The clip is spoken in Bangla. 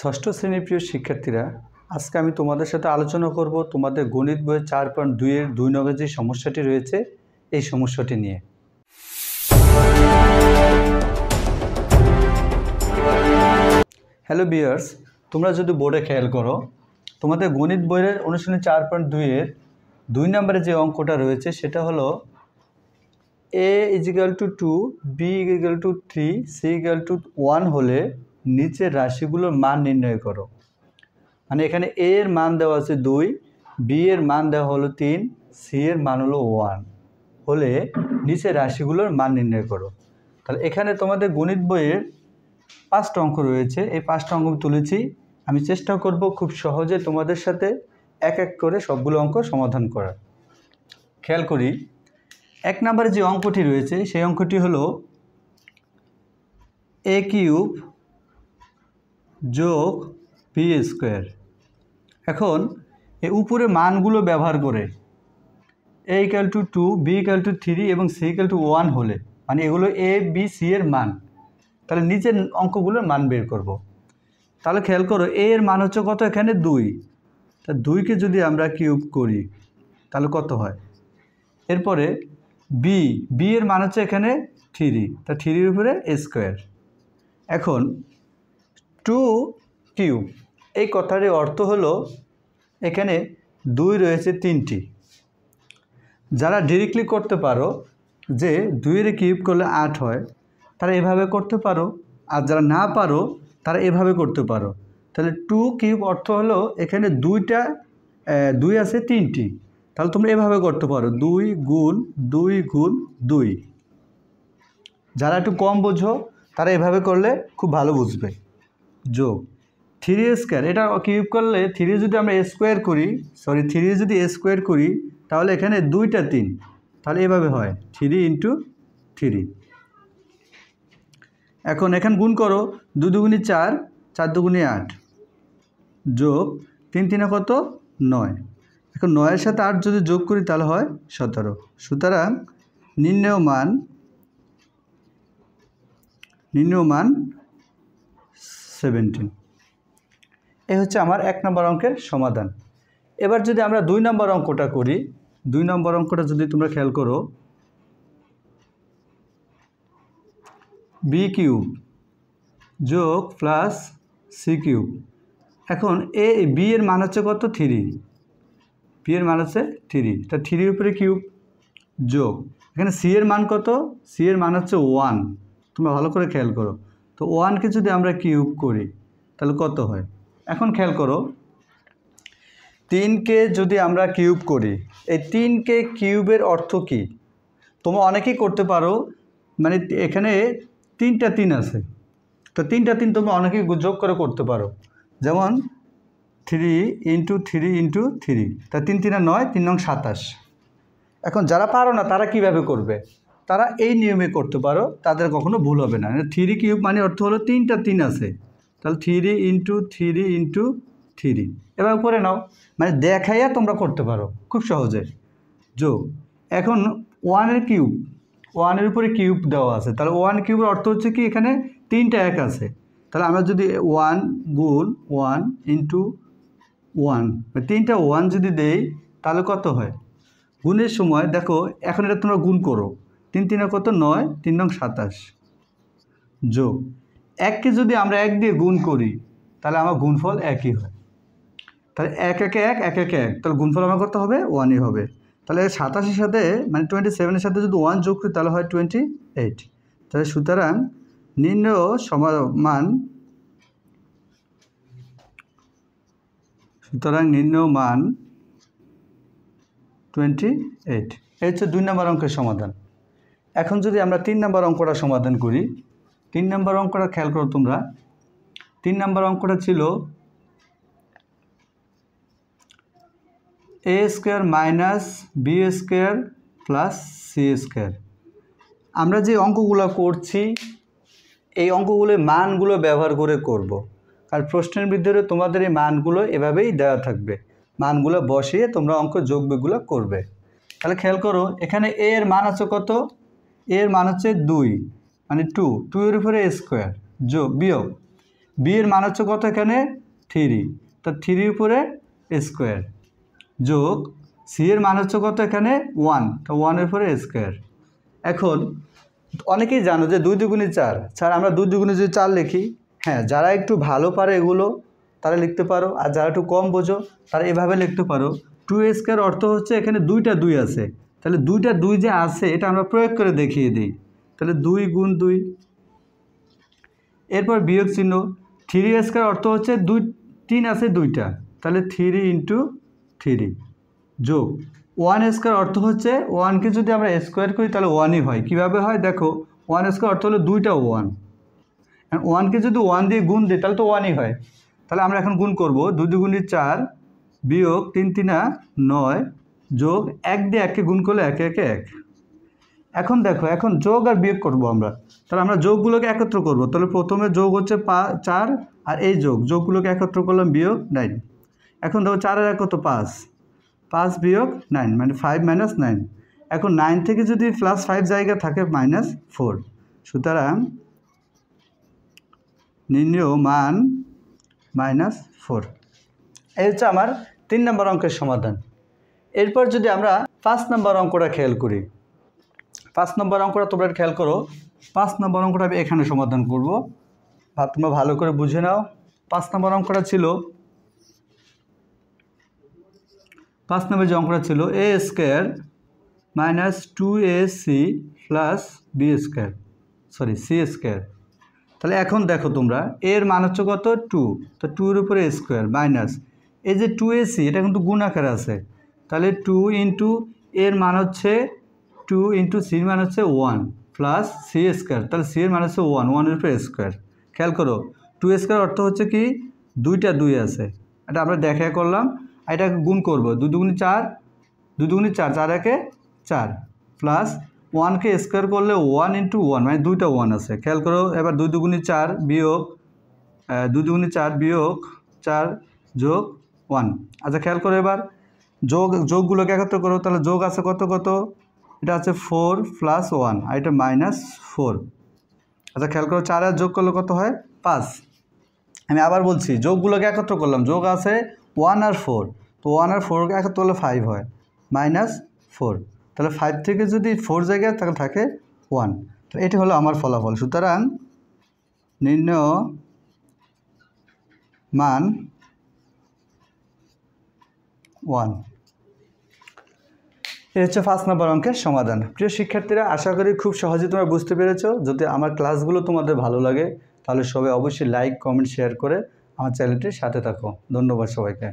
ষষ্ঠ শ্রেণীর প্রিয় শিক্ষার্থীরা, আজকে আমি তোমাদের সাথে আলোচনা করব তোমাদের গণিত বইয়ের 4.2 এর 2 নংয়ের যে সমস্যাটি রয়েছে এই সমস্যাটি নিয়ে। হ্যালো ভিউয়ার্স, তোমরা যদি বোর্ডে খেয়াল করো, তোমাদের গণিত বইয়ের অনুশীলনী 4.2 এর 2 নম্বরে যে অঙ্কটা রয়েছে সেটা হলো a = 2, b = 3, c = 1 হলে নিচের রাশিগুলোর মান নির্ণয় করো। মানে এখানে a এর মান দেওয়া আছে 2, b এর মান দেওয়া হলো 3, c এর মান হলো 1 হলে নিচের রাশিগুলোর মান নির্ণয় করো। তাহলে এখানে তোমাদের গণিত বইয়ের 5টা অঙ্ক রয়েছে। এই 5টা অঙ্ক তুলেছি। আমি চেষ্টা করব খুব সহজে তোমাদের সাথে এক এক করে সবগুলো অঙ্ক সমাধান করার। খেয়াল করি, 1 নম্বরে যে অঙ্কটি রয়েছে সেই অঙ্কটি হলো a³ যোগ b²। এখন এই উপরে মানগুলো ব্যবহার করে a = 2, b = 3 এবং c = 1 হলে, মানে এগুলো a, b, c এর মান, তাহলে নিচের অঙ্কগুলোর মান বের করব। তাহলে খেয়াল করো, a এর মান হচ্ছে কত? এখানে 2। তা 2কে যদি আমরা কিউব করি তাহলে কত হয়? এরপরে b এর মান হচ্ছে এখানে 3, তা 3 এর উপরে a²। এখন 2³ এই কথাটির অর্থ হলো এখানে 2 রয়েছে 3টি। যারা ডিরেক্টলি করতে পারো যে 2 এর কিউব করলে 8 হয়, তারা এভাবে করতে পারো, আর যারা না পারো তারা এভাবে করতে পারো। তাহলে 2³ অর্থ হলো এখানে 2 আছে 3টি, তাহলে তোমরা এভাবে করতে পারো 2 গুণ 2 গুণ 2। যারা একটু কম বোঝো তারা এভাবে করলে খুব ভালো বুঝবে। যোগ 3a², এটা কিউব করলে 3 যদি আমরা a² করি তাহলে এখানে 2টা 3, তাহলে এভাবে হয় 3 × 3। এখন এখানে গুণ করো, 2 দুগুণে 4, 4 দুগুণে 8, যোগ 3 3 কত? 9। এখন 9-এর সাথে 8 যদি যোগ করি তাহলে হয় 17। সুতরাং নির্ণেয় মান 17। এই হচ্ছে আমার 1 নম্বর অঙ্কের সমাধান। এবার যদি আমরা 2 নম্বর অঙ্কটা করি, 2 নম্বর অঙ্কটা যদি তোমরা খেয়াল করো, b³ যোগ প্লাস c³। এখন b এর মান হচ্ছে কত? 3, b এর মান হচ্ছে 3, তা 3 এর উপরে কিউব যোগ এখানে c এর মান কত? c এর মান হচ্ছে 1। তোমরা ভালো করে খেয়াল করো, তো 1কে যদি আমরা কিউব করি তাহলে কত হয়? এখন খেয়াল করো, 3কে যদি আমরা কিউব করি, এই 3কে কিউবের অর্থ কি? তোমরা অনেকেই করতে পারো, মানে এখানে 3টা 3 আছে, তো 3টা 3 তোমরা অনেকেই যোগ করে করতে পারো। যেমন 3 × 3 × 3, তা 3 3 9, 3 9 27। এখন যারা পারো না তারা কিভাবে করবে? তারা এই নিয়মে করতে পারো, তাদের কখনো ভুল হবে না। 3³ মানে অর্থ হলো 3টা 3 আছে, তাহলে 3 × 3 × 3 এবার করে নাও, মানে দেখাইয়া তোমরা করতে পারো খুব সহজে। যোগ এখন 1 এর উপরে কিউব দেওয়া আছে, তাহলে 1³ অর্থ হচ্ছে কি এখানে 3টা 1 আছে, তাহলে আমরা যদি 1 গুণ 1 × 1, 3টা 1 যদি দেই তাহলে কত হয়? গুণের সময় দেখো, এখন এটা তোমরা গুণ করো, 3 3 কত? 9, 3 9 27, যোগ 1কে যদি আমরা 1 দিয়ে গুণ করি তাহলে আমার গুণফল একই হয়। তাহলে 1 1 1 1 1 1, তাহলে গুণফল আমার কত হবে? 1ই হবে। তাহলে 27-এর সাথে, মানে 27-এর সাথে যদি 1 যোগ করি তাহলে হয় 28। তাহলে সুতরাং নির্ণেয় মান 28। এই হচ্ছে 2 নম্বর অঙ্কের সমাধান। এখন যদি আমরা 3 নম্বর অঙ্কটা সমাধান করি, 3 নম্বর অঙ্কটা খেয়াল করো তোমরা। 3 নম্বর অঙ্কটা ছিল a² - b² + c²। আমরা যে অঙ্কগুলো করছি এই অঙ্কগুলোর মানগুলো ব্যবহার করে করব, আর প্রশ্নের ভিতরে তোমাদের এই মানগুলো এভাবেই দেওয়া থাকবে। মানগুলো বসিয়ে তোমরা অঙ্ক যোগ বিয়োগগুলো করবে। তাহলে খেয়াল করো, এখানে a এর মান আছে কত? a এর মান হচ্ছে 2, মানে 2 এর উপরে a² যোগ বিয়োগ বি এর মান হচ্ছে কত এখানে 3, তো 3 উপরে স্কোয়ার যোগ সি এর মান হচ্ছে কত এখানে 1, তো 1 এর উপরে স্কোয়ার। এখন অনেকেই জানো যে 2 দুগুণে 4, আমরা 2 দুগুণে যদি 4 লিখি, হ্যাঁ যারা একটু ভালো পারে এগুলো তারা লিখতে পারো, আর যারা একটু কম বোঝো তারা এভাবে লিখতে পারো। 2a স্কোয়ার অর্থ হচ্ছে এখানে 2টা 2 আছে, তাহলে 2টা 2 যে আছে এটা আমরা প্রয়োগ করে দেখিয়ে দিই, তাহলে 2 গুণ 2। এরপর বিয়োগ চিহ্ন, 3a স্কোয়ার অর্থ হচ্ছে 3 আছে 2টা, তাহলে 3 ইন্টু 3 যোগ 1 স্কোয়ার অর্থ হচ্ছে 1কে যদি আমরা স্কোয়ার করি তাহলে 1ই হয়। কীভাবে হয় দেখো, 1 স্কোয়ার অর্থ হলো 2টা 1, 1কে যদি 1 দিয়ে গুণ দিই তাহলে তো 1ই হয়। তাহলে আমরা এখন গুণ করব, 2 দুগুণে 4 বিয়োগ 3 3 9 যোগ 1 দিয়ে 1কে গুণ করলে 1 1 1। এখন দেখো, এখন যোগ আর বিয়োগ করব আমরা, তাহলে আমরা যোগগুলোকে একত্র করব। তাহলে প্রথমে যোগ হচ্ছে 4, আর এই যোগগুলোকে একত্র করলাম বিয়োগ 9। এখন দেখো 4 আর 1 কত 5, 5 বিয়োগ 9 মানে 5 মাইনাস 9। এখন 9 থেকে যদি +5 জায়গা থাকে -4, সুতরাং নির্ণেয় মান -4। এই হচ্ছে আমার 3 নম্বর অঙ্কের সমাধান। এরপর যদি আমরা 5 নম্বর অঙ্কটা খেয়াল করি, 5 নম্বর অঙ্কটা তোমরা খেয়াল করো। 5 নম্বর অঙ্কটা আমি এখানে সমাধান করব, তোমরা ভালো করে বুঝে নাও। 5 নম্বর অঙ্কটা ছিল, 5 নম্বর যে অঙ্কটা ছিল a square minus 2ac plus b square, sorry c square. তাহলে এখন দেখো তোমরা এর মান হচ্ছে কত 2, তো 2 এর উপরে স্কোয়ার মাইনাস এই যে 2ac, এটা কিন্তু গুণ আকারে আছে, তাহলে 2 ইন্টু এর মান হচ্ছে 2 ইন্টু সির মান হচ্ছে 1 প্লাস সি স্কোয়ার, তাহলে সি এর মান হচ্ছে 1, 1 এর উপরে স্কোয়ার। খেয়াল করো 2 স্কোয়ার অর্থ হচ্ছে কি 2টা 2 আছে, এটা আমরা দেখা করলাম। এটাকে গুণ করব, 2 দুগুণে 4, 2 দুগুণে 4, 4 একে 4 প্লাস 1কে স্কোয়ার করলে 1 ইন্টু 1 মানে 2টা 1 আছে। খেয়াল করো এবার 2 দুগুণে 4 বিয়োগ 2 দুগুণে 4 বিয়োগ 4 যোগ 1। আচ্ছা খেয়াল করো এবার যোগগুলোকে একত্র করো, তাহলে যোগ আছে কত কত, এটা আছে 4 প্লাস 1 আর এটা -4। আচ্ছা খেয়াল করো 4 আর যোগ করলে কত হয় 5। আমি আবার বলছি যোগগুলোকে একত্র করলাম, যোগ আছে 1 আর 4, তো 1 আর 4কে একত্র করলে 5 হয় -4, তাহলে 5 থেকে যদি 4 জায়গায় তাহলে থাকে 1। তো এটি হলো আমার ফলাফল। সুতরাং নির্ণেয় মান 1। এই হচ্ছে 5 নম্বর অঙ্কের সমাধান। প্রিয় শিক্ষার্থীরা, আশা করি খুব সহজে তোমরা বুঝতে পেরেছো। যদি আমার ক্লাসগুলো তোমাদের ভালো লাগে তাহলে সবাই অবশ্যই লাইক, কমেন্ট, শেয়ার করে আমার চ্যানেলটির সাথে থাকো। ধন্যবাদ সবাইকে।